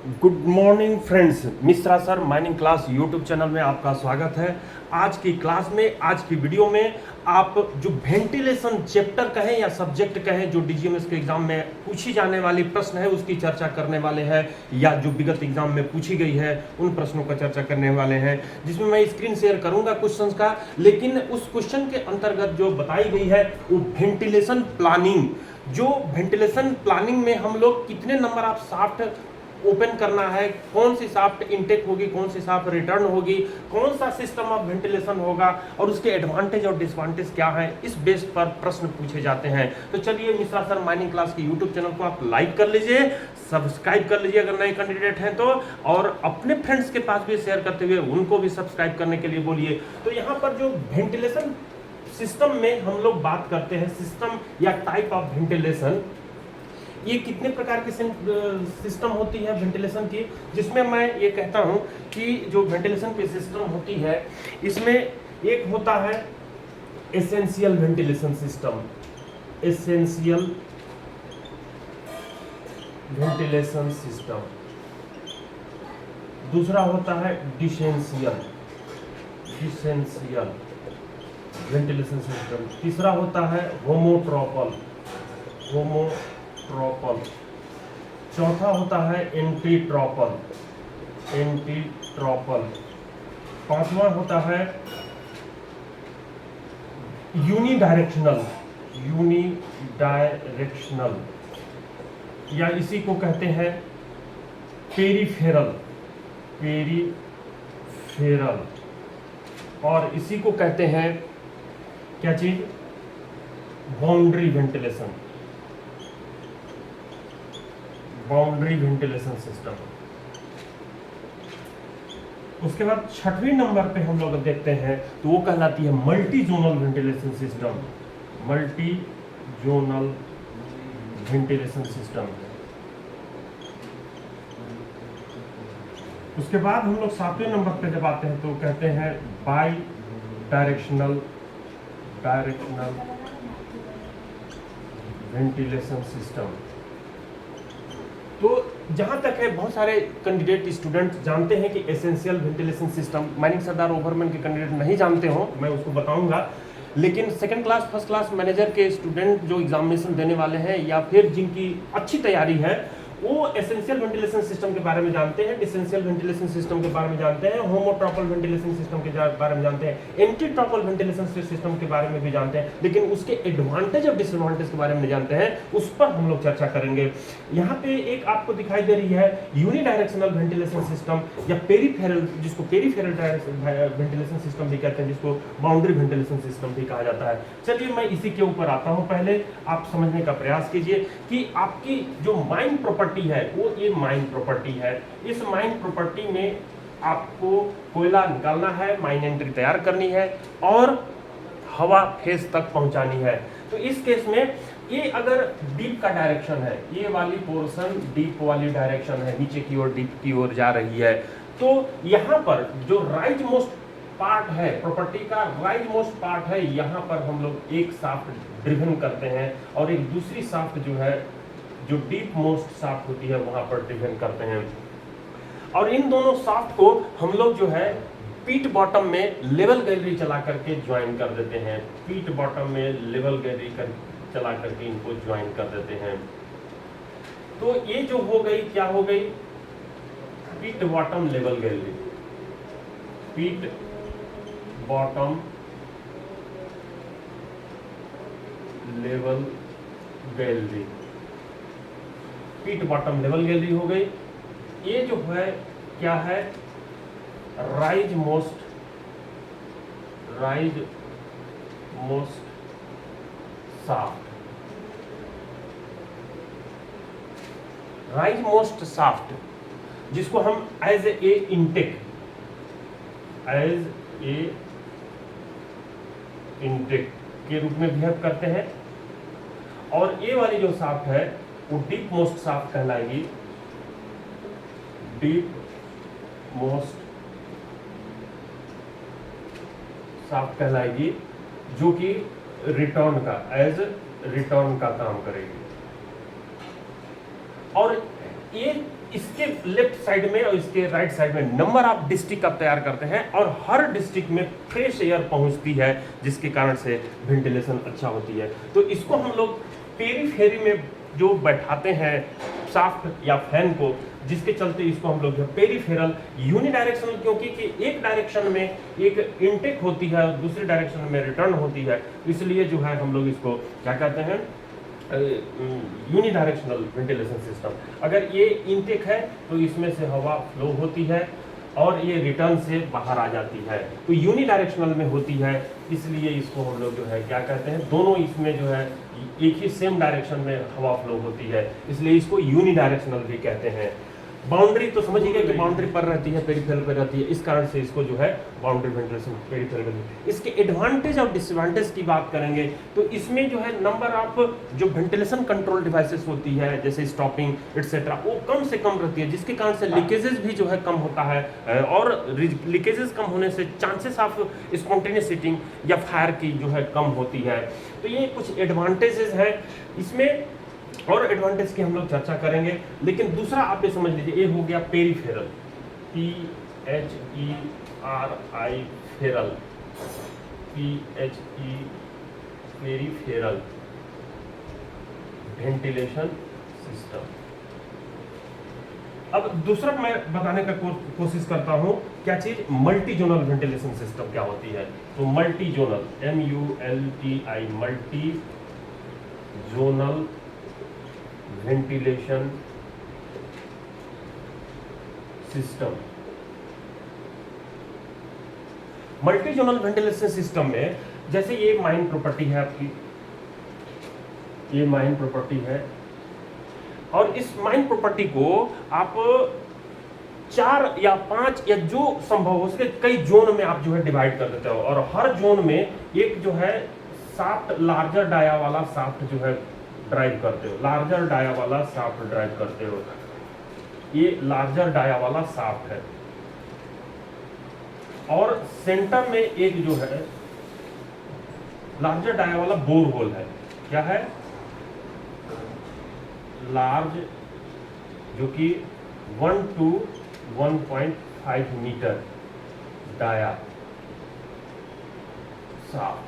Good morning friends, Mishra sir mining class YouTube channel में आपका स्वागत है। आज की क्लास में, आज की वीडियो में आप जो वेंटिलेशन चैप्टर कहें या सब्जेक्ट कहें, जो डीजीएमएस के एग्जाम में पूछी जाने वाली प्रश्न है उसकी चर्चा करने वाले हैं, या जो विगत एग्जाम में पूछी गई है उन प्रश्नों का चर्चा करने वाले हैं, जिसमें मैं स्क्रीन शेयर करूंगा क्वेश्चंस का। लेकिन उस क्वेश्चन के अंतर्गत जो बताई गई है वो वेंटिलेशन प्लानिंग, जो वेंटिलेशन प्लानिंग में हम लोग कितने नंबर ऑफ शाफ्ट ओपन करना है, कौन सी शाफ्ट इनटेक होगी, कौन सी शाफ्ट रिटर्न होगी, कौन सा सिस्टम ऑफ वेंटिलेशन होगा और उसके एडवांटेज और डिसवांटेज क्या है, इस बेस पर प्रश्न पूछे जाते हैं। तो चलिए, मिश्रा सर माइनिंग क्लास के यूट्यूब चैनल को आप लाइक कर लीजिए, सब्सक्राइब कर लीजिए अगर नए कैंडिडेट हैं तो, और अपने फ्रेंड्स के पास भी शेयर करते हुए उनको भी सब्सक्राइब करने के लिए बोलिए। तो यहाँ पर जो वेंटिलेशन सिस्टम में हम लोग बात करते हैं, सिस्टम या टाइप ऑफ वेंटिलेशन, ये कितने प्रकार की सिस्टम होती है वेंटिलेशन की, जिसमें मैं ये कहता हूं कि जो वेंटिलेशन की सिस्टम होती है इसमें एक होता है essential ventilation system, essential ventilation system. दूसरा होता है डिसेंशियल, डिसेंशियल वेंटिलेशन सिस्टम। तीसरा होता है होमोट्रोपल, होमोट्रोपल। चौथा होता है एंटीट्रोपल, एंटीट्रोपल। पांचवा होता है यूनिडायरेक्शनल, यूनिडायरेक्शनल, या इसी को कहते हैं पेरिफेरल, पेरिफेरल। और इसी को कहते हैं क्या चीज, boundary ventilation, boundary ventilation system. उसके बाद छठवीं नंबर पे हम लोग देखते हैं तो वो कहलाती है multi zonal ventilation system, multi zonal ventilation system. उसके बाद हम लोग सातवें नंबर पे जब आते हैं तो कहते हैं by directional, directional ventilation system. तो जहां तक है, बहुत सारे कैंडिडेट स्टूडेंट जानते हैं कि एसेंशियल वेंटिलेशन सिस्टम, माइनिंग सरदार ओवरमैन के कैंडिडेट नहीं जानते हो, मैं उसको बताऊंगा। लेकिन second class first class manager के स्टूडेंट जो एग्जामिनेशन देने वाले हैं या फिर जिनकी अच्छी तैयारी है वो एसेंशियल वेंटिलेशन सिस्टम के बारे में जानते हैं, डिसेंशियल वेंटिलेशन सिस्टम के बारे में जानते हैं, होमोट्रोपल वेंटिलेशन सिस्टम के बारे में जानते हैं, एंटीट्रोपल वेंटिलेशन सिस्टम के बारे में भी जानते हैं। लेकिन उसके एडवांटेज और डिसएडवांटेज के बारे में नहीं जानते हैं, उस पर हम लोग चर्चा करेंगे। यहाँ पे एक आपको दिखाई दे रही है यूनिडायरेक्शनल वेंटिलेशन सिस्टम या पेरिफेरल, जिसको पेरिफेरल वेंटिलेशन सिस्टम भी कहते हैं, जिसको बाउंड्री वेंटिलेशन सिस्टम भी कहा जाता है। चलिए, मैं इसी के ऊपर आता हूँ। पहले आप समझने का प्रयास कीजिए कि आपकी जो माइन प्रॉपर्टी है वो ये माइन प्रॉपर्टी है। इस माइन प्रॉपर्टी में आपको कोयला निकालना है, माइन एंट्री तैयार करनी है और हवा फेस तक पहुंचानी है। तो इस केस में ये अगर डीप का डायरेक्शन है, ये वाली पोर्शन डीप वाली डायरेक्शन है, नीचे की ओर डीप की ओर जा रही है, तो यहाँ पर जो राइट मोस्ट पार्ट है, प्रॉपर्टी का राइट मोस्ट पार्ट है, यहाँ पर हम लोग एक शाफ्ट ड्रिवन करते हैं और एक दूसरी शाफ्ट जो है, जो डीप मोस्ट शाफ्ट होती है, वहां पर ड्रिवन करते हैं। और इन दोनों शाफ्ट को हम लोग जो है पीट बॉटम में लेवल गैलरी चला करके ज्वाइन कर देते हैं, पीट बॉटम में लेवल गैलरी चला करके इनको ज्वाइन कर देते हैं। तो ये जो हो गई, क्या हो गई, pit bottom level gallery, pit bottom level gallery, pit bottom level gallery हो गई। ये जो है क्या है, rise most, rise most shaft, rise most shaft, जिसको हम as a intake, as a intake के रूप में बिहेव करते हैं। और ये वाली जो शाफ्ट है वो डीप मोस्ट शाफ्ट कहलाएगी, डीप मोस्ट शाफ्ट कहलाएगी, जो कि रिटर्न का, एज रिटर्न का काम करेगी। और ये इसके लेफ्ट साइड में और इसके राइट साइड में नंबर ऑफ डिस्ट्रिक्ट आप तैयार करते हैं और हर डिस्ट्रिक्ट में फ्रेश एयर पहुंचती है, जिसके कारण से वेंटिलेशन अच्छा होती है। तो इसको हम लोग पेरीफेरी में जो बैठाते हैं शाफ्ट या फैन को, जिसके चलते इसको हम लोग जो पेरीफेरल यूनिडायरेक्शनल, क्योंकि कि एक डायरेक्शन में एक इनटेक होती है और दूसरे डायरेक्शन में रिटर्न होती है, इसलिए जो है हम लोग इसको क्या कहते हैं, यूनिडायरेक्शनल वेंटिलेशन सिस्टम। अगर ये इनटेक है तो इसमें से हवा फ्लो होती है और ये रिटर्न से बाहर आ जाती है, तो यूनिडायरेक्शनल में होती है, इसलिए इसको हम लोग जो है क्या कहते हैं, दोनों इसमें जो है एक ही सेम डायरेक्शन में हवा फ्लो होती है, इसलिए इसको यूनिडायरेक्शनल भी कहते हैं। बाउंड्री तो समझिए कि बाउंड्री पर रहती है, पेरिफेरल पर रहती है, इस कारण से इसको जो है बाउंड्री वेंटिलेशन पेरिफेरल। इसके एडवांटेज और डिसएडवांटेज की बात करेंगे तो इसमें जो है नंबर ऑफ जो वेंटिलेशन कंट्रोल डिवाइसेस होती है, जैसे स्टॉपिंग एटसेट्रा, वो कम से कम रहती है, जिसके कारण से लीकेजेस भी जो है कम होता है और लीकेजेस कम होने से चांसेस ऑफ स्पॉन्टेनियस हीटिंग या फायर की जो है कम होती है। तो ये कुछ एडवांटेजेस है इसमें, और एडवांटेज की हम लोग चर्चा करेंगे। लेकिन दूसरा आप ये समझ लीजिए, ये हो गया peripheral, PHERI Feral, peripheral ventilation system. अब दूसरा मैं बताने का कोशिश करता हूं, क्या चीज, मल्टी जोनल वेंटिलेशन सिस्टम क्या होती है। तो multi zonal, MULTI, multi zonal ventilation system. Multi zonal ventilation system में जैसे ये माइन प्रॉपर्टी है आपकी, ये माइन प्रॉपर्टी है, और इस माइन प्रॉपर्टी को आप 4 या 5 या जो संभव हो उसके कई जोन में आप जो है डिवाइड कर देते हो, और हर जोन में एक जो है शाफ्ट, लार्जर डाया वाला शाफ्ट जो है ड्राइव करते हो, लार्जर डाया वाला शाफ्ट ड्राइव करते हो। ये लार्जर डाया वाला शाफ्ट है, और सेंटर में एक जो है लार्जर डाया वाला बोर होल है। क्या है, लार्ज, जो कि 1 to 1.5 metre dia shaft,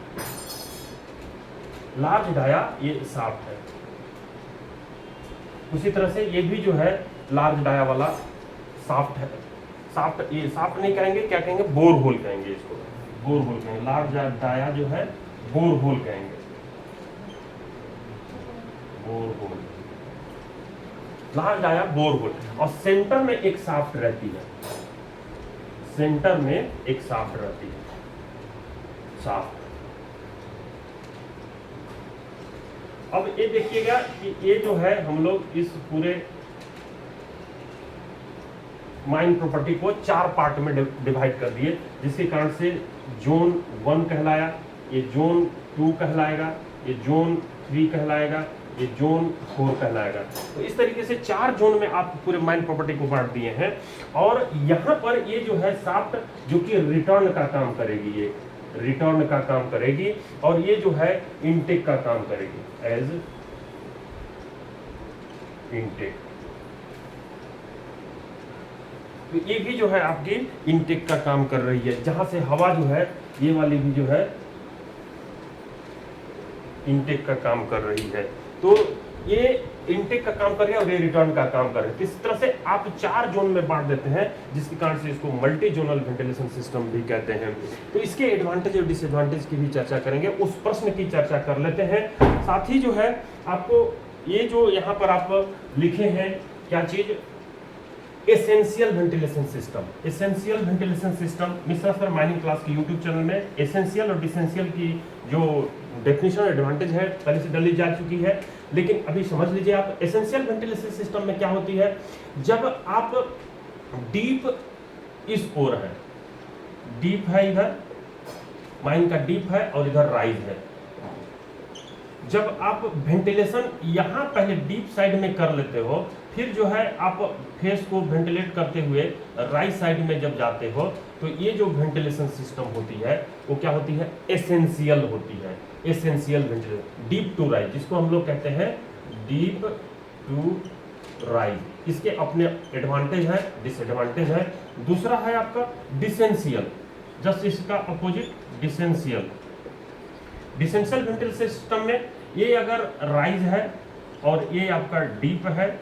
large dia ये शाफ्ट है। उसी तरह से ये भी जो है लार्ज डाया वाला शाफ्ट है। शाफ्ट, ये शाफ्ट नहीं कहेंगे, क्या कहेंगे, बोर होल कहेंगे इसको, बोर होल कहेंगे। लार्ज डाया जो है बोर होल कहेंगे, bore hole, large dia bore hole. और सेंटर में एक शाफ्ट रहती है, सेंटर में एक शाफ्ट रहती है, शाफ्ट। अब ये देखिएगा कि ये जो है हम लोग इस पूरे माइन प्रॉपर्टी को 4 पार्ट में डिवाइड कर दिए, जिसके कारण से जोन 1 कहलाया, ये जोन 2 कहलाएगा, ये जोन 3 कहलाएगा, ये जोन 4 कहलाएगा। तो इस तरीके से 4 जोन में आप पूरे माइन प्रॉपर्टी को बांट दिए हैं। और यहाँ पर ये जो है शाफ्ट जो कि रिटर्न का काम करेगी, ये रिटर्न का काम करेगी, और ये जो है इनटेक का काम करेगी, एज इनटेक। तो ये भी जो है आपकी इनटेक का काम कर रही है, जहां से हवा जो है, ये वाली भी जो है इनटेक का काम कर रही है। तो ये इनटेक का काम कर रही है और ये रिटर्न का काम कर रही है। इस तरह से आप 4 जोन में बांट देते हैं, जिसके कारण से इसको मल्टी जोनल वेंटिलेशन सिस्टम भी कहते हैं। तो इसके एडवांटेज और डिसएडवांटेज की भी चर्चा करेंगे, उस प्रश्न की चर्चा कर लेते हैं। साथ ही जो है आपको ये जो यहाँ पर आप लिखे हैं, क्या चीज, essential ventilation system. Essential ventilation system Mishra sir mining class के यूट्यूब चैनल में एसेंशियल और डिसेंशियल की जो डेफिनेशन एडवांटेज है पहले से डाली जा चुकी है, लेकिन अभी समझ लीजिए आप। एसेंशियल वेंटिलेशन सिस्टम में क्या होती है, जब आप डीप इस ओर है, डीप है इधर, माइन का डीप है और इधर राइज है, जब आप वेंटिलेशन यहाँ पहले डीप साइड में कर लेते हो, फिर जो है आप फेस को वेंटिलेट करते हुए राइट साइड में जब जाते हो, तो ये जो वेंटिलेशन सिस्टम होती है वो क्या होती है, एसेंशियल होती है। Essential ventilation, dip to rise, जिसको हम लोग कहते हैं डीप टू राइज। इसके अपने एडवांटेज है, डिसएडवांटेज है। दूसरा है आपका डिसेंशियल, जस्ट इसका अपोजिट डिसेंशियल। डिसेंशियल वेंटिलेशन सिस्टम में ये अगर राइज है और ये आपका डीप है,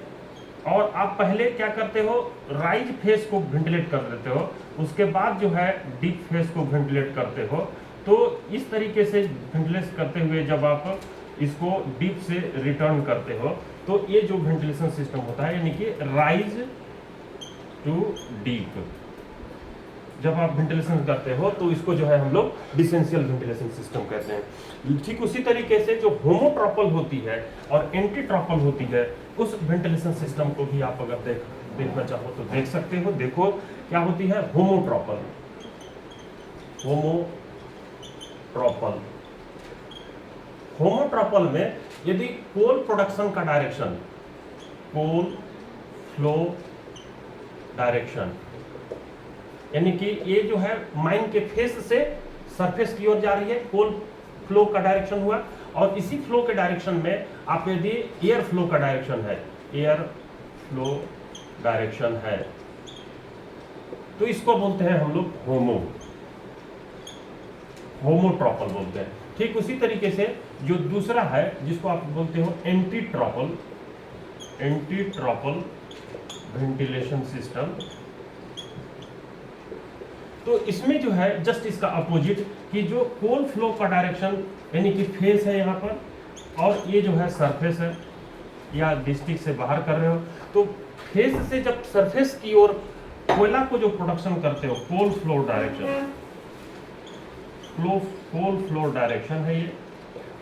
और आप पहले क्या करते हो, राइज फेस को वेंटिलेट कर देते हो, उसके बाद जो है डीप फेस को वेंटिलेट करते हो। तो इस तरीके से वेंटिलेट करते हुए जब आप इसको डीप से रिटर्न करते हो तो ये जो वेंटिलेशन सिस्टम होता है यानी कि राइज टू डीप, जब आप वेंटिलेशन करते हो तो इसको जो है हम लोग डिसेंशियल वेंटिलेशन सिस्टम कहते हैं। ठीक उसी तरीके से जो होमोट्रॉपल होती है और एंटीट्रॉपल होती है, उस वेंटिलेशन सिस्टम को भी आप अगर देखना चाहो तो देख सकते हो। देखो क्या होती है होमोट्रॉपल। होमोट्रॉपल में यदि कोल प्रोडक्शन का डायरेक्शन, कोल फ्लो डायरेक्शन, यानी कि ये जो है माइन के फेस से सरफेस की ओर जा रही है, कोल फ्लो का डायरेक्शन हुआ। और इसी फ्लो के डायरेक्शन में आप यदि एयर फ्लो का डायरेक्शन है, एयर फ्लो डायरेक्शन है, तो इसको बोलते हैं हम लोग होमोट्रॉपल बोलते हैं। ठीक उसी तरीके से जो दूसरा है जिसको आप बोलते हो एंटीट्रॉपल वेंटिलेशन सिस्टम, तो इसमें जो है जस्ट इसका अपोजिट कि जो कोल फ्लो का डायरेक्शन यानी कि फेस है यहाँ पर, और ये जो है सरफेस है, या डिस्ट्रिक्ट से बाहर कर रहे हो तो फेस से जब सरफेस की ओर कोयला को जो प्रोडक्शन करते हो, कोल फ्लो डायरेक्शन, कोल फ्लो डायरेक्शन है ये।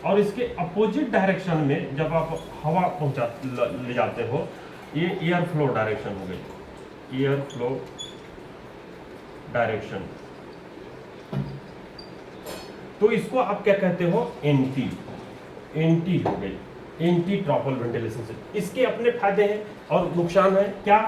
और इसके अपोजिट डायरेक्शन में जब आप हवा ले जाते हो, ये एयर फ्लो डायरेक्शन हो गई, एयर फ्लो डायरेक्शन। तो इसको आप क्या कहते हो, एंटी हो गई, एंटीट्रॉपल वेंटिलेशन सिस्टम। इसके अपने फायदे हैं और नुकसान है क्या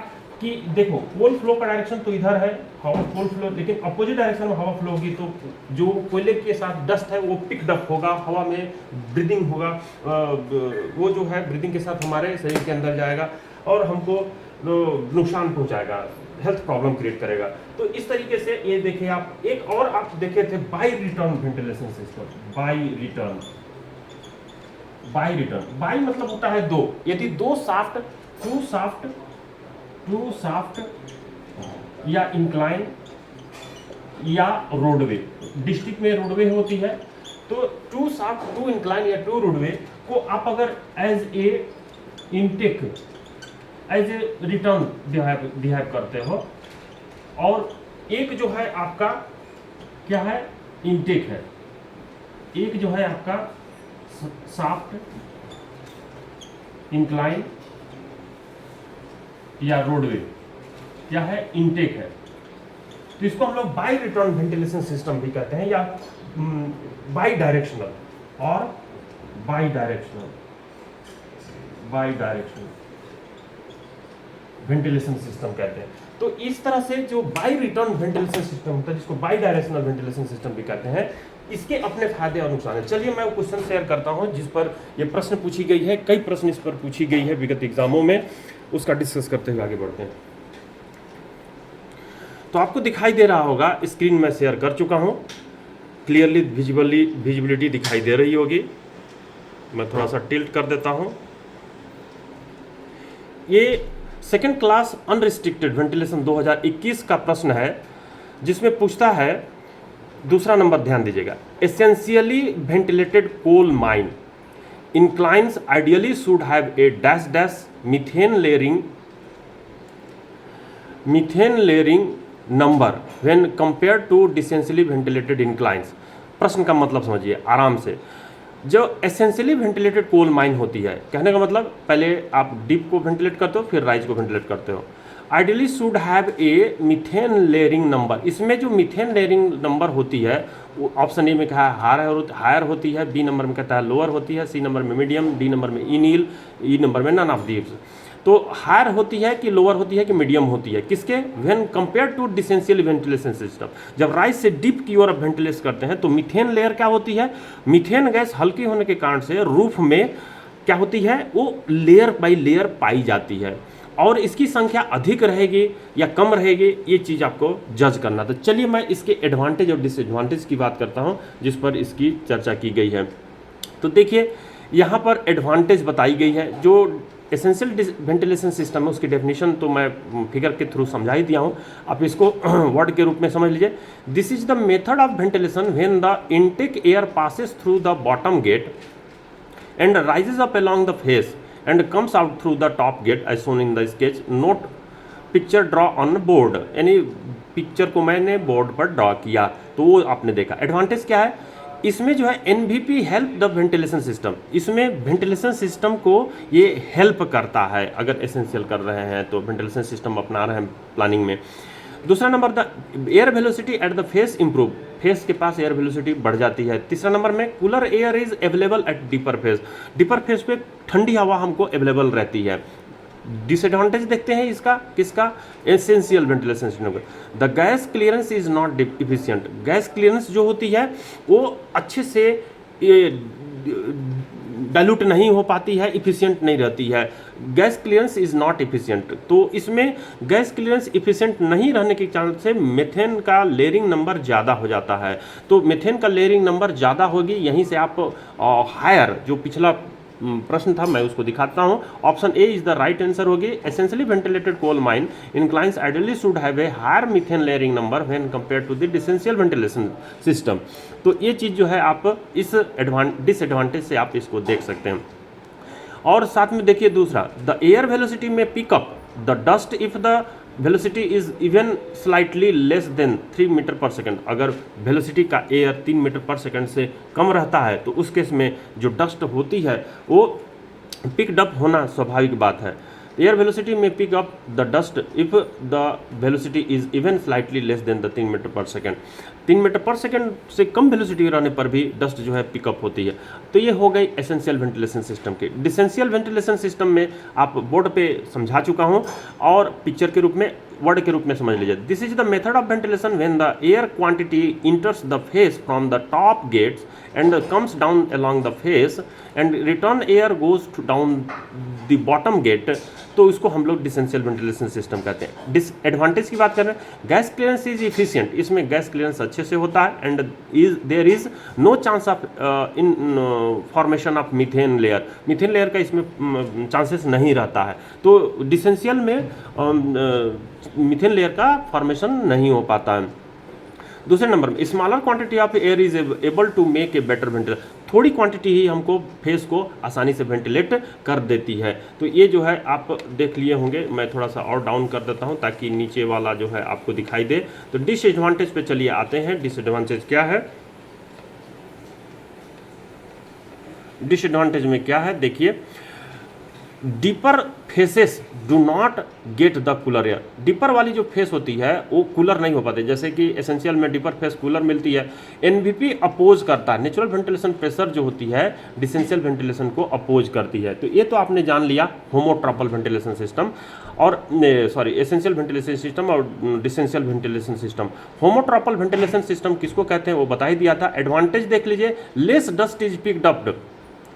कि देखो कोल फ्लो का डायरेक्शन तो इधर है हवा, कोल फ्लो, लेकिन अपोजिट डायरेक्शन में हवा फ्लो होगी तो जो कोयले के साथ डस्ट है वो पिकड अप होगा, हवा में ब्रीदिंग होगा, वो जो है ब्रीदिंग के साथ हमारे शरीर के अंदर जाएगा और हमको नुकसान पहुंचाएगा, हेल्थ प्रॉब्लम क्रिएट करेगा। तो इस तरीके से ये देखिए आप, एक और आप देखे थे bi return ventilation system. Bi मतलब होता है दो, यदि दो शाफ्ट, टू शाफ्ट या इंक्लाइन या रोडवे, डिस्ट्रिक्ट में रोडवे होती है, तो टू शाफ्ट, टू इंक्लाइन या टू रोडवे को आप अगर as a intake, as a return behave करते हो, और एक जो है आपका क्या है, इनटेक है, एक जो है आपका शाफ्ट, इंक्लाइन या रोडवे क्या है, इनटेक है। तो इसको हम लोग बाई रिटर्न वेंटिलेशन सिस्टम भी कहते हैं, या बाई डायरेक्शनल और बाई डायरेक्शनल वेंटिलेशन सिस्टम कहते हैं। तो इस तरह से जो बाई रिटर्न वेंटिलेशन सिस्टम होता है, जिसको बाई डायरेक्शनल वेंटिलेशन सिस्टम भी कहते हैं, इसके अपने फायदे और नुकसान है। चलिए मैं वो क्वेश्चन शेयर करता हूं जिस पर ये प्रश्न पूछी गई है, कई प्रश्न इस पर पूछी गई है विगत एग्जामों में, उसका डिस्कस करते हुए आगे बढ़ते हैं। तो आपको दिखाई दे रहा होगा, स्क्रीन में शेयर कर चुका हूं, क्लियरली विजिबिलिटी दिखाई दे रही होगी। मैं थोड़ा सा टिल्ट कर देता हूं। ये सेकेंड क्लास अनरिस्ट्रिक्टेड वेंटिलेशन 2021 का प्रश्न है, जिसमें पूछता है, दूसरा नंबर ध्यान दीजिएगा, ascensionally ventilated coal mine inclines ideally should have a dash dash methane layering number when compare to descensionally ventilated inclines. प्रश्न का मतलब समझिए आराम से। जो एसेंशियली वेंटिलेटेड कोल माइन होती है, कहने का मतलब पहले आप डीप को वेंटिलेट करते हो, फिर राइज को वेंटिलेट करते हो। Ideally should have A methane layering number, इसमें जो मीथेन लेयरिंग नंबर होती है वो ऑप्शन ए में कहा है हायर होती है, बी नंबर में कहता है लोअर होती है, सी नंबर में मीडियम, डी नंबर में इनील, ई नंबर में नन ऑफ दीज। तो हायर होती है कि लोअर होती है कि मीडियम होती है, किसके, when compare to descensional ventilation system. जब राइज से डीप की ओर वेंटिलेट करते हैं तो मीथेन लेयर क्या होती है, मीथेन गैस हल्की होने के कारण से रूफ में क्या होती है, वो लेयर बाई लेयर पाई जाती है। और इसकी संख्या अधिक रहेगी या कम रहेगी, ये चीज़ आपको जज करना। तो चलिए मैं इसके एडवांटेज और डिसएडवांटेज की बात करता हूँ जिस पर इसकी चर्चा की गई है। तो देखिए यहाँ पर एडवांटेज बताई गई है। जो एसेंशियल वेंटिलेशन सिस्टम है उसकी डेफिनेशन तो मैं फिगर के थ्रू समझा ही दिया हूँ, आप इसको वर्ड के रूप में समझ लीजिए। This is the method of ventilation when the intake air passes through the bottom gate and rises up along the face and comes out through the top gate as shown in the sketch. Note picture draw on board, यानी picture को मैंने board पर draw किया, तो वो आपने देखा। Advantage क्या है इसमें जो है, NVP help the ventilation system, इसमें वेंटिलेशन सिस्टम को ये हेल्प करता है। अगर एसेंशियल कर रहे हैं तो वेंटिलेशन सिस्टम अपना रहे हैं प्लानिंग में। दूसरा number, the air velocity at the face improve, face के पास एयर वेलोसिटी बढ़ जाती है। तीसरा नंबर में, cooler air is available at deeper face, deeper face पे ठंडी हवा हमको अवेलेबल रहती है। डिसएडवांटेज देखते हैं इसका, किसका, एसेंशियल वेंटिलेशन सिस्टम का। The gas clearance is not efficient, gas clearance जो होती है वो अच्छे से डाइल्यूट नहीं हो पाती है, इफिशिएंट नहीं रहती है। Gas clearance is not efficient, तो इसमें गैस क्लियरेंस इफिशिएंट नहीं रहने के कारण से मेथेन का लेयरिंग नंबर ज़्यादा हो जाता है। तो मेथेन का लेयरिंग नंबर ज़्यादा होगी, यहीं से आप हायर, जो पिछला प्रश्न था मैं उसको दिखाता हूं। Option A is the right answer होगी। Ascensionally ventilated coal mine inclines ideally should have a higher methane layering number when compare to the descensional ventilation system. तो ये चीज़ जो है आप इस डिसएडवांटेज से आप इसको देख सकते हैं। और साथ में देखिए दूसरा, the air velocity may pick up the dust if the velocity is even slightly less than 3 metre per second. अगर वेलोसिटी का एयर 3 मीटर पर सेकेंड से कम रहता है तो उस केस में जो डस्ट होती है वो पिकड अप होना स्वाभाविक बात है। Air velocity may pick up the dust if the velocity is even slightly less than the 3 metre per second. 3 metre per second से कम वेलोसिटी रहने पर भी डस्ट जो है पिकअप होती है। तो ये हो गई एसेंशियल वेंटिलेशन सिस्टम की। डिसेंशियल वेंटिलेशन सिस्टम में आप बोर्ड पे समझा चुका हूँ और पिक्चर के रूप में, वर्ड के रूप में समझ लीजिए। This is the method of ventilation when the air quantity enters the face from the top gates and comes down along the face and return air goes down the bottom gate. तो इसको हम लोग डिसेंशियल ventilation system कहते हैं। Disadvantage की बात कर रहे हैं, गैस क्लियरेंस इज इफिशिएंट, इसमें गैस क्लियरेंस अच्छे से होता है and there is no chance of in formation of methane layer, methane layer का इसमें चांसेस नहीं रहता है। तो डिसेंशियल में मीथेन लेयर का फॉर्मेशन नहीं हो पाता है। दूसरे नंबर में, smaller quantity of air is able to make a better ventilation, थोड़ी क्वांटिटी ही हमको फेस को आसानी से वेंटिलेट कर देती है। तो ये जो है आप देख लिए होंगे, मैं थोड़ा सा और डाउन कर देता हूं ताकि नीचे वाला जो है आपको दिखाई दे। तो डिसएडवांटेज पे चलिए आते हैं। डिसएडवांटेज क्या है, डिसएडवांटेज में क्या है देखिए, deeper faces do not get the cooler air, deeper वाली जो फेस होती है वो कूलर नहीं हो पाते। जैसे कि एसेंशियल में डीपर फेस कूलर मिलती है, एनवीपी अपोज करता है, नेचुरल वेंटिलेशन प्रेशर जो होती है डिसेंशियल वेंटिलेशन को अपोज करती है। तो ये तो आपने जान लिया होमोट्रॉपल वेंटिलेशन सिस्टम और एसेंशियल वेंटिलेशन सिस्टम और डिसेंशियल वेंटिलेशन सिस्टम। होमोट्रॉपल वेंटिलेशन सिस्टम किसको कहते हैं वो बता ही दिया था। एडवांटेज देख लीजिए, less dust is picked up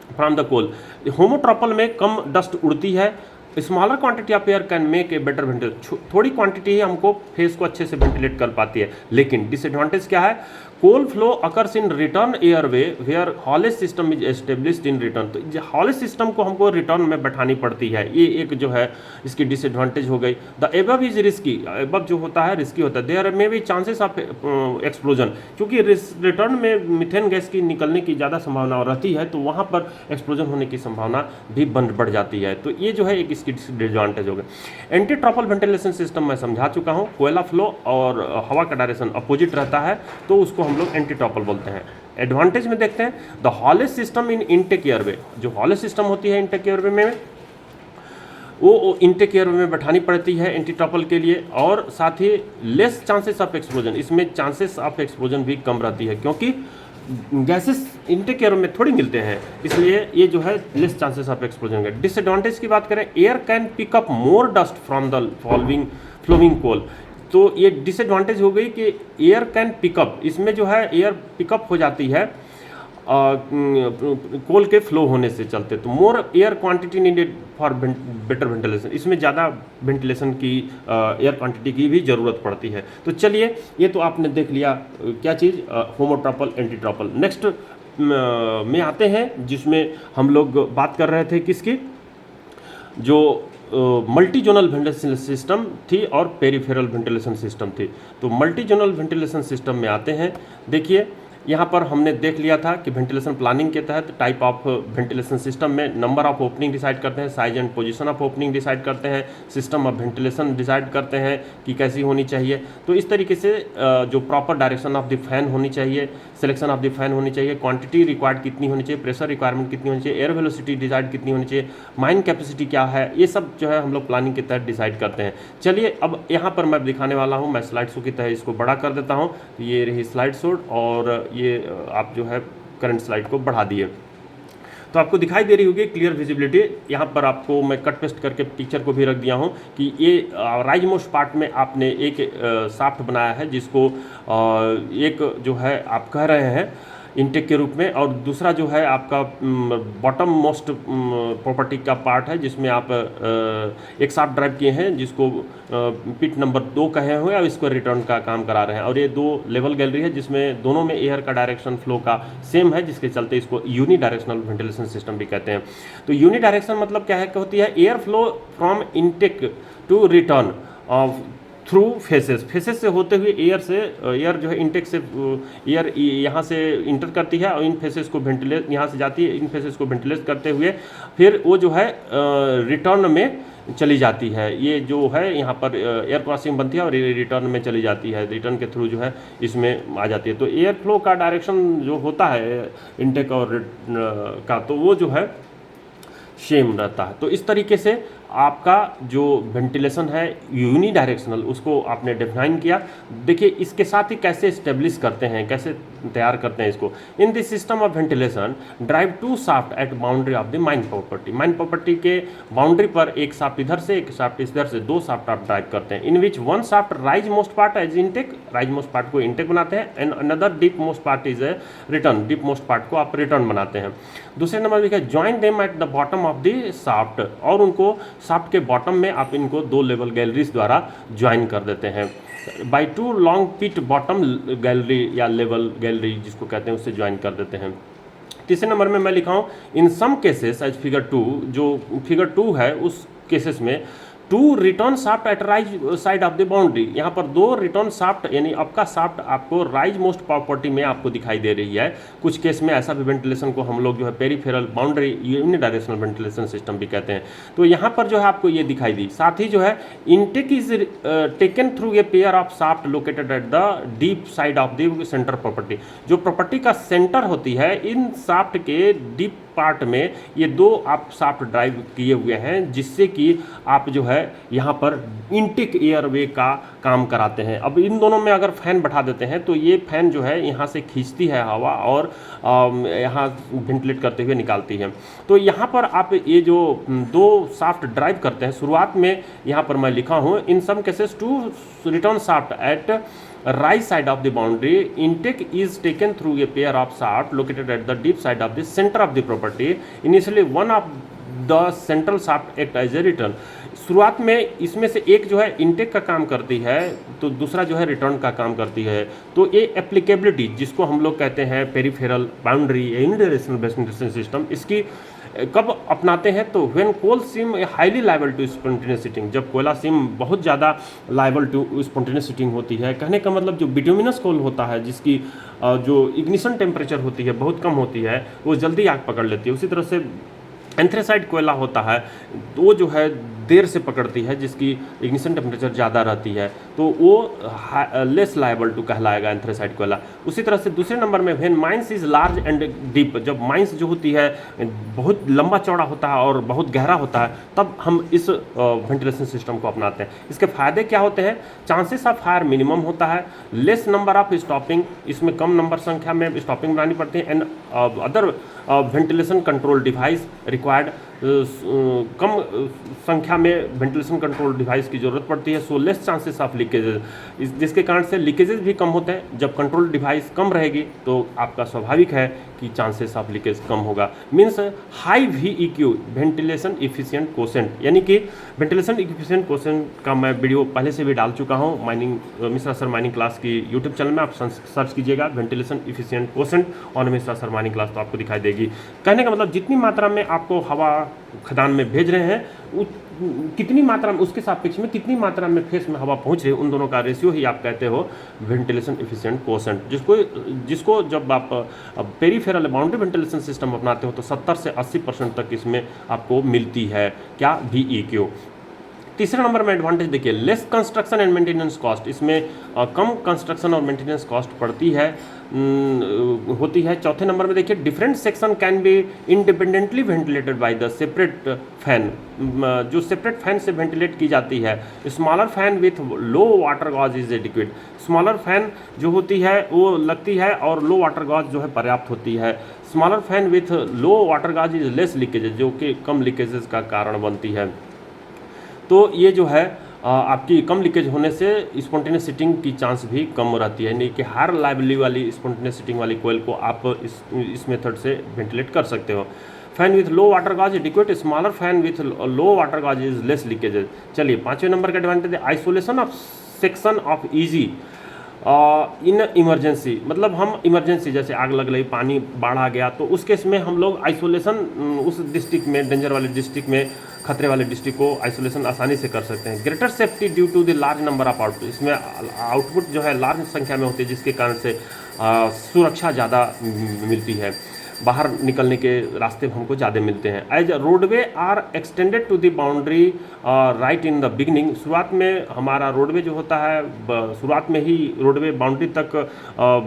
from the coal, homotropal में कम डस्ट उड़ती है। Smaller quantity of air can make a better ventilation, थोड़ी क्वांटिटी ही हमको फेस को अच्छे से वेंटिलेट कर पाती है। लेकिन डिसएडवांटेज क्या है, coal flow occurs in return airway where haulage system is established in return, तो हॉलेज सिस्टम को हमको रिटर्न में बैठानी पड़ती है, ये एक जो है इसकी डिसएडवांटेज हो गई। The above is risky, above जो होता है रिस्की होता है। देयर में भी चांसेस ऑफ एक्सप्लोजन, क्योंकि रिटर्न में मीथेन गैस की निकलने की ज़्यादा संभावना रहती है, तो वहाँ पर एक्सप्लोजन होने की संभावना भी बढ़ जाती है। तो ये जो है एक इसकी डिसएडवांटेज हो गई। एंटी ट्रॉपल वेंटिलेशन सिस्टम मैं समझा चुका हूँ, कोयला फ्लो और हवा का डायरेक्शन अपोजिट रहता है, तो उसको हम लोग एंटी ट्रॉपल बोलते हैं। एडवांटेज में देखते हैं, the haulage system in intake airway, जो हॉलेज सिस्टम होती है इनटेक एयरवे में वो इनटेक एयरवे में बैठानी पड़ती है एंटी ट्रॉपल के लिए, और साथ ही लेस चांसेस ऑफ एक्सप्लोजन, इसमें चांसेस ऑफ एक्सप्लोजन भी कम रहती है क्योंकि गैसेस इनटेक एयर में थोड़ी मिलते हैं, इसलिए ये जो है लेस चांसेस ऑफ एक्सप्लोजन है। डिसएडवांटेज की बात करें, air can pick up more dust from the flowing coal, तो ये डिसएडवांटेज हो गई कि एयर कैन पिकअप, इसमें जो है एयर पिकअप हो जाती है कोल के फ्लो होने से चलते, तो मोर air quantity needed for better ventilation, इसमें ज़्यादा वेंटिलेशन की एयर क्वांटिटी की भी ज़रूरत पड़ती है। तो चलिए, ये तो आपने देख लिया क्या चीज़, होमोट्रॉपल एंटीट्रॉपल। नेक्स्ट में आते हैं जिसमें हम लोग बात कर रहे थे किसकी, जो मल्टी जोनल वेंटिलेशन सिस्टम थी और पेरिफेरल वेंटिलेशन सिस्टम थी। तो मल्टी जोनल वेंटिलेशन सिस्टम में आते हैं। देखिए यहाँ पर हमने देख लिया था कि वेंटिलेशन प्लानिंग के तहत टाइप ऑफ वेंटिलेशन सिस्टम में नंबर ऑफ ओपनिंग डिसाइड करते हैं, size and position of opening decide करते हैं, सिस्टम ऑफ वेंटिलेशन डिसाइड करते हैं कि कैसी होनी चाहिए। तो इस तरीके से जो proper direction of the fan होनी चाहिए, सिलेक्शन ऑफ द फैन होनी चाहिए, क्वांटिटी रिक्वायर्ड कितनी होनी चाहिए, प्रेशर रिक्वायरमेंट कितनी होनी चाहिए, एयर वेलोसिटी डिसाइड कितनी होनी चाहिए, माइन कैपेसिटी क्या है, ये सब जो है हम लोग प्लानिंग के तहत डिसाइड करते हैं। चलिए अब यहाँ पर मैं दिखाने वाला हूँ, मैं स्लाइड शो की तहत इसको बड़ा कर देता हूँ। ये रही स्लाइड शो और ये आप जो है करंट स्लाइड को बढ़ा दिए तो आपको दिखाई दे रही होगी क्लियर विजिबिलिटी। यहाँ पर आपको मैं कट पेस्ट करके पिक्चर को भी रख दिया हूँ कि ये राइज मोस्ट पार्ट में आपने एक शाफ्ट बनाया है, जिसको एक जो है आप कह रहे हैं इनटेक के रूप में, और दूसरा जो है आपका बॉटम मोस्ट प्रॉपर्टी का पार्ट है, जिसमें आप एक शाफ्ट ड्राइव किए हैं जिसको पिट नंबर 2 कहे हुए और इसको रिटर्न का काम करा रहे हैं। और ये 2 लेवल गैलरी है जिसमें दोनों में एयर का डायरेक्शन फ्लो का सेम है, जिसके चलते इसको यूनि डायरेक्शनल वेंटिलेशन सिस्टम भी कहते हैं। तो यूनि डायरेक्शन मतलब क्या है कि होती है air flow from intake to return through faces से होते हुए एयर जो है इनटेक से एयर यहाँ से इंटर करती है और इन फेसेस को वेंटिलेट यहाँ से जाती है, इन फेसेस को वेंटिलेट करते हुए फिर वो जो है रिटर्न में चली जाती है। ये जो है यहाँ पर एयर क्रॉसिंग बनती है और ये रिटर्न में चली जाती है, रिटर्न के थ्रू जो है इसमें आ जाती है। तो एयर फ्लो का डायरेक्शन जो होता है इनटेक और का, तो वो जो है सेम रहता है। तो इस तरीके से आपका जो वेंटिलेशन है यूनि डायरेक्शनल, उसको आपने डिफाइन किया। देखिए इसके साथ ही कैसे इस्टेब्लिश करते हैं, कैसे तैयार करते हैं इसको। In this system of ventilation drive 2 shaft at boundary of the mine property, mine property के बाउंड्री पर एक शाफ्ट इधर से एक शाफ्ट इधर से 2 शाफ्ट आप ड्राइव करते हैं। In which one shaft rise most part as intake, rise most part को इनटेक बनाते हैं, and another deep most part is a return, deep most part को आप रिटर्न बनाते हैं। दूसरे नंबर देखिए join them at the bottom of the shaft, और उनको शाफ्ट के बॉटम में आप इनको 2 लेवल गैलरीज द्वारा ज्वाइन कर देते हैं। बाय 2 लॉन्ग पिट बॉटम गैलरी या लेवल गैलरी जिसको कहते हैं उससे ज्वाइन कर देते हैं। तीसरे नंबर में मैं लिखा हूँ in some cases as figure 2, जो फिगर 2 है उस केसेस में 2 return shaft at rise side of the boundary, यहाँ पर 2 रिटर्न शाफ्ट यानी आपका शाफ्ट आपको राइज मोस्ट प्रॉपर्टी में आपको दिखाई दे रही है। कुछ केस में ऐसा भी वेंटिलेशन को हम लोग जो है peripheral boundary unidirectional ventilation system भी कहते हैं। तो यहाँ पर जो है आपको ये दिखाई दी। साथ ही जो है intake is taken through a pair of shaft located at the deep side of the centre property, जो प्रॉपर्टी का सेंटर होती है इन शाफ्ट के डीप पार्ट में ये 2 आप शाफ्ट ड्राइव किए हुए हैं, जिससे कि आप जो है यहाँ पर इनटेक एयरवे का काम कराते हैं। अब इन दोनों में अगर फैन बैठा देते हैं तो ये फैन जो है यहाँ से खींचती है हवा और यहाँ वेंटिलेट करते हुए निकालती है। तो यहाँ पर आप ये जो 2 शाफ्ट ड्राइव करते हैं, शुरुआत में यहाँ पर मैं लिखा हूँ in some cases 2 return shaft at right side of the boundary, intake is taken through a pair of shaft located at the deep side of the center of the property. Initially one of the central shaft act as a return. शुरुआत में इसमें से एक जो है intake का काम करती है तो दूसरा जो है रिटर्न का काम करती है। तो ये एप्लीकेबिलिटी जिसको हम लोग कहते हैं peripheral boundary unidirectional ventilation system, इसकी कब अपनाते हैं तो when coal seam highly liable to spontaneous heating, जब कोयला सिम बहुत ज़्यादा लाइबल टू स्पॉन्टेनियस हीटिंग होती है। कहने का मतलब जो बिटुमिनस कोल होता है जिसकी जो इग्निशन टेम्परेचर होती है बहुत कम होती है, वो जल्दी आग पकड़ लेती है। उसी तरह से एंथ्रेसाइड कोयला होता है तो वो जो है देर से पकड़ती है, जिसकी इग्निशन टेम्परेचर ज़्यादा रहती है, तो वो लेस लायबल टू कहलाएगा एंथ्रेसाइड कोयला। उसी तरह से दूसरे नंबर में when mines is large and deep, जब माइंस जो होती है बहुत लंबा चौड़ा होता है और बहुत गहरा होता है, तब हम इस वेंटिलेशन सिस्टम को अपनाते हैं। इसके फ़ायदे क्या होते हैं? चांसेस ऑफ फायर मिनिमम होता है, लेस नंबर ऑफ स्टॉपिंग, इसमें कम नंबर संख्या में स्टॉपिंग बनानी पड़ती है, and other ventilation control device required, कम संख्या में वेंटिलेशन कंट्रोल डिवाइस की ज़रूरत पड़ती है। So less chances of leakages, जिसके कारण से लीकेजेस भी कम होते हैं। जब कंट्रोल डिवाइस कम रहेगी तो आपका स्वाभाविक है की चांसेस ऑफ लीकेज कम होगा। Means high VEQ ventilation efficient quotient, यानी कि वेंटिलेशन इफिशिएंट कोसेंट का मैं वीडियो पहले से भी डाल चुका हूँ mining Mishra sir mining class की यूट्यूब चैनल में। आप सर्च कीजिएगा वेंटिलेशन इफिशिएंट कोसेंट और मिश्रा सर माइनिंग क्लास, तो आपको दिखाई देगी। कहने का मतलब जितनी मात्रा में आपको हवा खदान में भेज रहे हैं कितनी मात्रा में, उसके सापेक्ष में कितनी मात्रा में फेस में हवा पहुंच रही है, उन दोनों का रेशियो ही आप कहते हो वेंटिलेशन इफिशिएंट कोसेंट, जिसको जब आप पेरीफेरल बाउंड्री वेंटिलेशन सिस्टम अपनाते हो तो 70 से 80% तक इसमें आपको मिलती है क्या, VEQ। तीसरे नंबर में एडवांटेज देखिए, less construction and maintenance cost, इसमें कम कंस्ट्रक्शन और मेंटेनेंस कॉस्ट पड़ती है होती है। चौथे नंबर में देखिए, different section can be independently ventilated by the separate fan, जो सेपरेट फैन से वेंटिलेट की जाती है। Smaller fan with low water gauge is adequate, smaller fan जो होती है वो लगती है और लो वाटर गॉज जो है पर्याप्त होती है। Smaller fan with low water gauge is less leakages, जो कि कम लीकेजेस का कारण बनती है। तो ये जो है आपकी कम लीकेज होने से स्पॉन्टेनियस सीटिंग की चांस भी कम रहती है, यानी कि हायर लाइबिलिटी वाली स्पॉन्टेनियस सीटिंग वाली कोयल को आप इस मेथड से वेंटिलेट कर सकते हो। Fan with low water gauge adequate, smaller fan with low water gauge is less leakages. चलिए 5वें नंबर का एडवांटेज है isolation of section of easy in emergency, मतलब हम इमरजेंसी जैसे आग लग गई, पानी बाढ़ आ गया, तो उस केस में हम लोग आइसोलेशन उस डिस्ट्रिक्ट में, डेंजर वाले डिस्ट्रिक्ट में, खतरे वाले डिस्ट्रिक्ट को आइसोलेशन आसानी से कर सकते हैं। Greater safety due to the large number of output, इसमें आउटपुट जो है लार्ज संख्या में होती है, जिसके कारण से सुरक्षा ज़्यादा मिलती है, बाहर निकलने के रास्ते हमको ज़्यादा मिलते हैं। As roadway are extended to the boundary right in the beginning, शुरुआत में हमारा रोडवे जो होता है शुरुआत में ही रोडवे बाउंड्री तक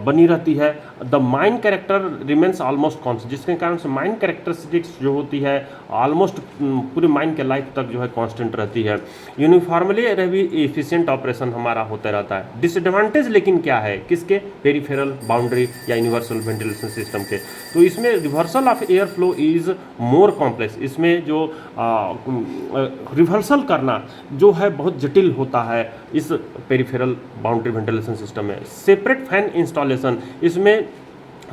बनी रहती है। The mine character remains almost constant, जिसके कारण से माइन कैरेक्टरिस्टिक्स जो होती है ऑलमोस्ट पूरी माइन के लाइफ तक जो है कांस्टेंट रहती है। यूनिफॉर्मली रही एफिशिएंट ऑपरेशन हमारा होता रहता है। डिसएडवांटेज लेकिन क्या है किसके, पेरिफेरल बाउंड्री या यूनिवर्सल वेंटिलेशन सिस्टम के, तो इसमें reversal of air flow is more complex, इसमें जो रिवर्सल करना जो है बहुत जटिल होता है इस पेरिफेरल बाउंड्री वेंटिलेशन सिस्टम में। सेपरेट फैन इंस्टॉलेशन, इसमें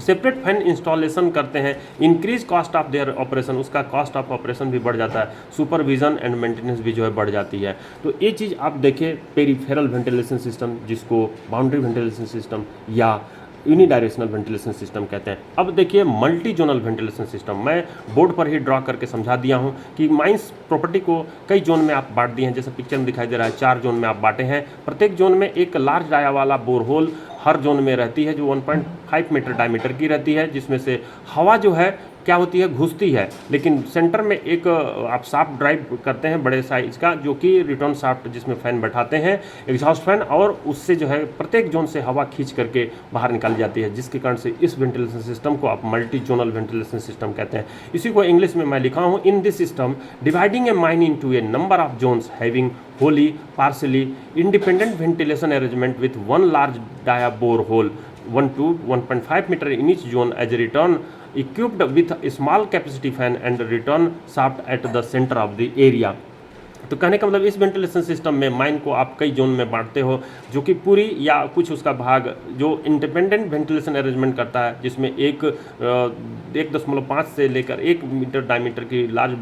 सेपरेट फैन इंस्टॉलेशन करते हैं, increase cost of their operation, उसका कॉस्ट ऑफ ऑपरेशन भी बढ़ जाता है, सुपरविजन एंड मेंटेनेंस भी जो है बढ़ जाती है। तो ये चीज़ आप देखें, पेरिफेरल वेंटिलेशन सिस्टम जिसको बाउंड्री वेंटिलेशन सिस्टम या यूनिडायरेक्शनल वेंटिलेशन सिस्टम कहते हैं। अब देखिए मल्टी जोनल वेंटिलेशन सिस्टम, मैं बोर्ड पर ही ड्रॉ करके समझा दिया हूं कि माइंस प्रॉपर्टी को कई जोन में आप बांट दिए हैं, जैसे पिक्चर में दिखाई दे रहा है 4 जोन में आप बांटे हैं। प्रत्येक जोन में एक लार्ज डाया वाला बोरहोल हर जोन में रहती है, जो 1.5 मीटर डायमीटर की रहती है, जिसमें से हवा जो है क्या होती है, घुसती है, लेकिन सेंटर में एक आप शाफ्ट ड्राइव करते हैं बड़े साइज का, जो कि रिटर्न शाफ्ट जिसमें फैन बैठाते हैं, एग्जॉस्ट फैन, और उससे जो है प्रत्येक जोन से हवा खींच करके बाहर निकाली जाती है, जिसके कारण से इस वेंटिलेशन सिस्टम को आप मल्टी जोनल वेंटिलेशन सिस्टम कहते हैं। इसी को इंग्लिश में मैं लिखा हूँ, इन this system dividing A mine into A number of Jones having wholly partially independent ventilation arrangement with one large dia bore hole 1 to 1.5 meter in each zone as a return equipped with a small capacity fan and a return shaft at the center of the area। तो कहने का मतलब इस ventilation system में mine को आप कई zone में बांटते हो, जो कि पूरी या कुछ उसका भाग जो इंडिपेंडेंट वेंटिलेशन अरेंजमेंट करता है, जिसमें 1.5 से लेकर 1 मीटर डायमीटर की लार्ज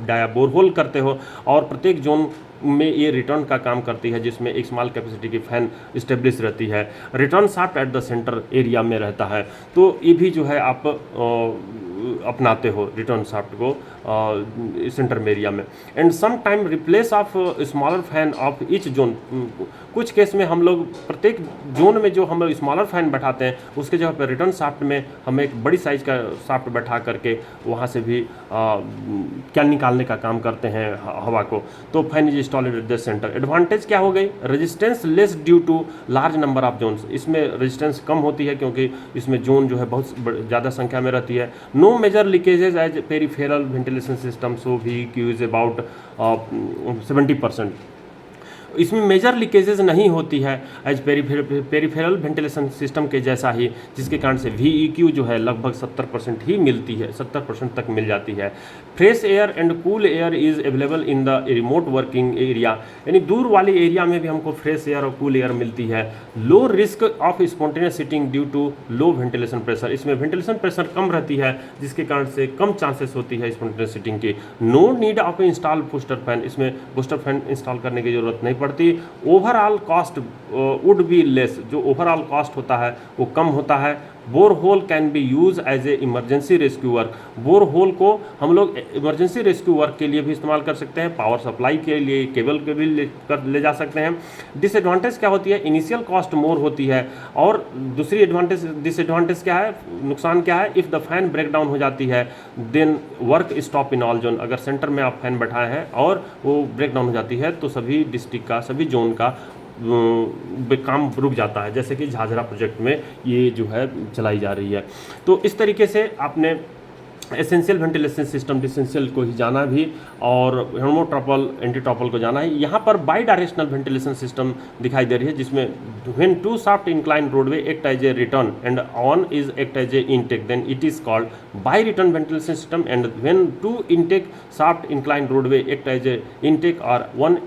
डाया बोरहोल करते हो, और प्रत्येक जोन में ये रिटर्न का काम करती है, जिसमें एक स्मॉल कैपेसिटी की फैन स्टेब्लिश रहती है। Return shaft eight the centre area में रहता है, तो ये भी जो है आप अपनाते हो रिटर्न शाफ्ट को सेंटर में एरिया में। And some time replace of smaller fan of each zone, कुछ केस में हम लोग प्रत्येक जोन में जो हम लोग स्मॉलर फैन बैठाते हैं, उसके जगह पर रिटर्न शाफ्ट में हम एक बड़ी साइज का शाफ्ट बैठा करके वहाँ से भी क्या निकालने का काम करते हैं हवा को। तो fan is installed at the centre. Advantage क्या हो गई, resistance less due to large number of zones, इसमें रेजिस्टेंस कम होती है क्योंकि इसमें जोन जो है बहुत ज़्यादा संख्या में रहती है। No major leakages as peripheral ventilation system, so VEQ is about 70%। इसमें मेजर लीकेजेस नहीं होती है एज पेरिफेरल वेंटिलेशन सिस्टम के जैसा ही, जिसके कारण से VEQ जो है लगभग 70% ही मिलती है, 70% तक मिल जाती है। Fresh air and cool air is available in the remote working area, यानी दूर वाले एरिया में भी हमको फ्रेश एयर और कूल एयर मिलती है। Low risk of spontaneous seating due to low ventilation pressure, इसमें वेंटिलेशन प्रेशर कम रहती है जिसके कारण से कम चांसेस होती है स्पॉन्टेनियस सीटिंग की। No need of install booster fan, इसमें बूस्टर फैन इंस्टॉल करने की जरूरत नहीं पड़ती। Overall cost would be less, जो ओवरऑल कॉस्ट होता है वो कम होता है। Bore hole can be use as a emergency rescue work, bore hole को हम लोग इमरजेंसी रेस्क्यू वर्क के लिए भी इस्तेमाल कर सकते हैं, पावर सप्लाई के लिए, केबल के भी ले जा सकते हैं। डिसएडवांटेज क्या होती है, इनिशियल कॉस्ट मोर होती है, और दूसरी डिसएडवांटेज क्या है, नुकसान क्या है, if the fan break down हो जाती है then work stop in all zone, अगर सेंटर में आप फैन बैठाए हैं और वो ब्रेक डाउन हो जाती है तो सभी डिस्ट्रिक्ट का, सभी जोन का काम रुक जाता है, जैसे कि झाझरा प्रोजेक्ट में ये जो है चलाई जा रही है। तो इस तरीके से आपने एसेंशियल वेंटिलेशन सिस्टम डिसेंशियल को ही जाना भी, और होमोट्रॉपल एंटीट्रॉपल को जाना है। यहाँ पर बाई डायरेक्शनल वेंटिलेशन सिस्टम दिखाई दे रही है, जिसमें when two shaft incline roadway act as a return and one is act as a intake then it is called bi return ventilation system, and when two intake shaft incline roadway act as a intake और one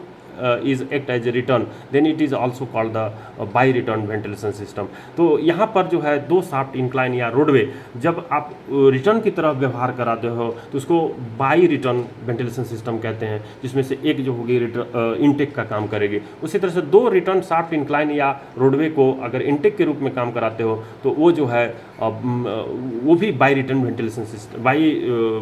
is act as a return then it is also called the by return ventilation system। तो यहाँ पर जो है दो shaft incline या roadway जब आप रिटर्न की तरफ व्यवहार कराते हो तो उसको बाई रिटर्न वेंटिलेशन सिस्टम कहते हैं, जिसमें से एक जो होगी इनटेक का काम करेगी। उसी तरह से दो रिटर्न शाफ्ट इंक्लाइन या रोडवे को अगर इनटेक के रूप में काम कराते हो तो वो जो है वो भी by return ventilation system, by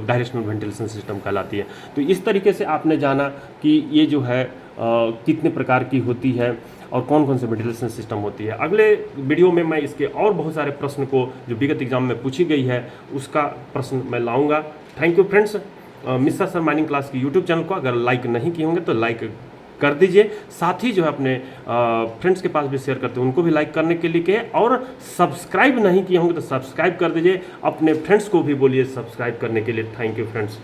directional ventilation system कहलाती है। तो इस तरीके से आपने जाना कि ये जो है कितने प्रकार की होती है और कौन कौन से वेंटिलेशन सिस्टम होती है। अगले वीडियो में मैं इसके और बहुत सारे प्रश्न को जो विगत एग्जाम में पूछी गई है उसका प्रश्न मैं लाऊंगा। Thank you friends. Mister sir mining class की यूट्यूब चैनल को अगर लाइक नहीं किए होंगे तो लाइक कर दीजिए, साथ ही जो है अपने फ्रेंड्स के पास भी शेयर करते हैं, उनको भी लाइक करने के लिए कहे, और सब्सक्राइब नहीं किए होंगे तो सब्सक्राइब कर दीजिए, अपने फ्रेंड्स को भी बोलिए सब्सक्राइब करने के लिए। Thank you friends.